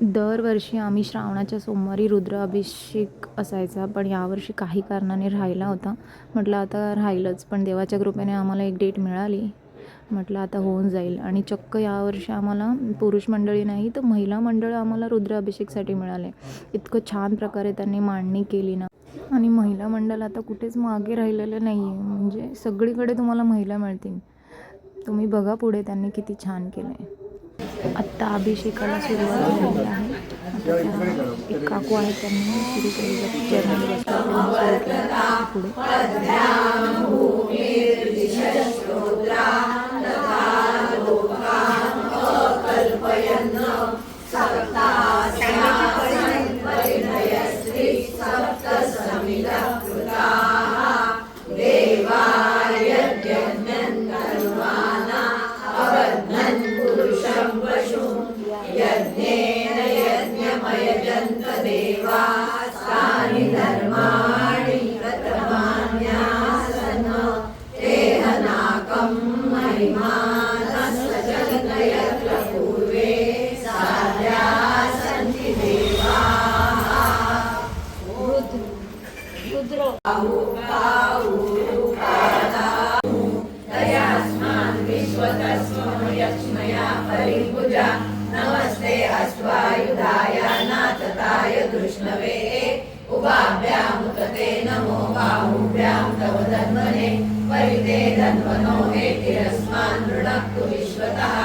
दरवर्षी आम्ही श्रावणाच्या सोमवारी रुद्राभिषेक असायचा, पण यावर्षी काही कारणाने राहिला होता. म्हटलं आता राहीलच, पण देवाच्या कृपेने आम्हाला एक डेट मिळाली. म्हटलं आता होऊन जाईल. आणि चक्क यावर्षी आम्हाला पुरुष मंडळी नाही तर महिला मंडळ आम्हाला रुद्राभिषेकसाठी मिळाले. इतकं छान प्रकारे त्यांनी मांडणी केली ना. आणि महिला मंडळ आता कुठेच मागे राहिलेलं नाही आहे, म्हणजे सगळीकडे तुम्हाला महिला मिळतील. तुम्ही बघा पुढे त्यांनी किती छान केलं आहे. आत्ता अभिषेकाला सुरुवात झालेली आहे. आता एक काकू आहेत, त्यांनी सुरू केलेलं चरणी बसतात पुढे. नमस्ते अश्वायुधाय नाथताय कृष्णवे उभाभ्यां मुतते नमो बाहुभ्यां तव धन्वने परिते धन्वनो हेतिरस्मान् नृणक्तु विश्वतः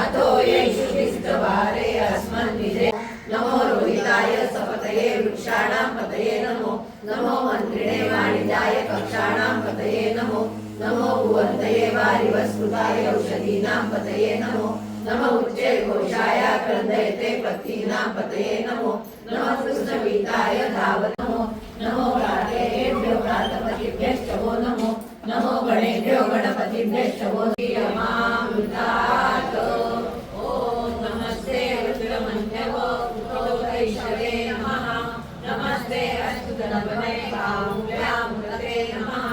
अतो येषु विस्तवारे अस्मन् निजे नमो रोहिताय सपतये वृक्षाणां पतये नमो नमो मन्त्रिणे वाणिजाय कक्षाणां पतये नमो नमो भुवन्तये वारिवस्कृताय औषधीनां पतये नमो नमो उच्चे घोषाय क्रन्दयते पत्नीनां पतये नमो नमः कृष्णवीताय धावत नमो नमो प्रातेभ्यो प्रातपतिभ्यश्च वो नमो नमो गणेभ्यो गणपतिभ्यश्च वो मामृतात् ॐ नमस्ते रुद्रमन्यवो उतोतैषवे नमः नमस्ते अच्युतनवने बाहुभ्यां मुदते नमः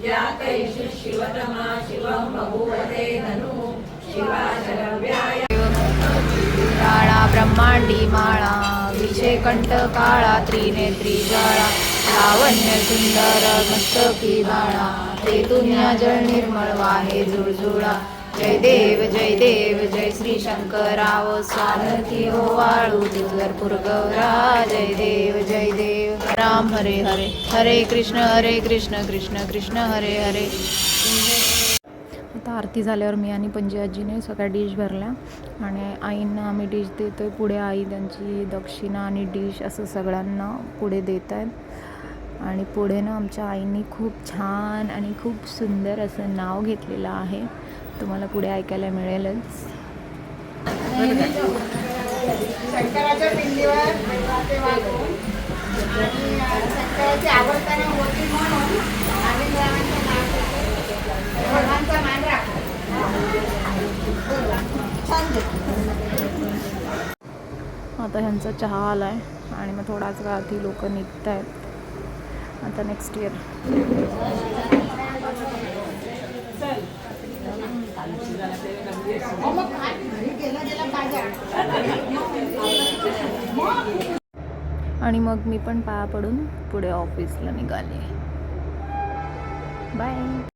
या कैषु शिवतमा शिवं बभूवते धनुः काळा ब्रह्मांडी माळा विषे कंठ काळा त्रिनेत्री ज्वाळा लावण्य सुंदर मस्तकी बाळा तेतुन्या जळ निर्मळ वाहे जुळजुळा जय देव जय श्री शंकराव स्वानती हो वाळू दुर्गरपूर गौरा जय देव राम हरे हरे हरे कृष्ण कृष्ण कृष्ण हरे हरे. आता आरती झाल्यावर मी आणि पणजी आजीने सगळ्या डिश भरल्या आणि आईंना आम्ही डिश देतो आहे. पुढे आई त्यांची दक्षिणा आणि डिश असं सगळ्यांना पुढे देत आहेत. आणि पुढे ना आमच्या आईंनी खूप छान आणि खूप सुंदर असं नाव घेतलेलं आहे, तुम्हाला पुढे ऐकायला मिळेलच. शंकराच्या पिंडीवर शंकराची आवडताना होती म्हणून आम्ही भगवानचा मान राखतो. आता ह्यांचा चहा आलाय आणि मग थोडाच वेळात ही लोक निघत आहेत. आता नेक्स्ट इयर आणि मग मी पण पाया पडून पुढे ऑफिसला निघाले. बाय.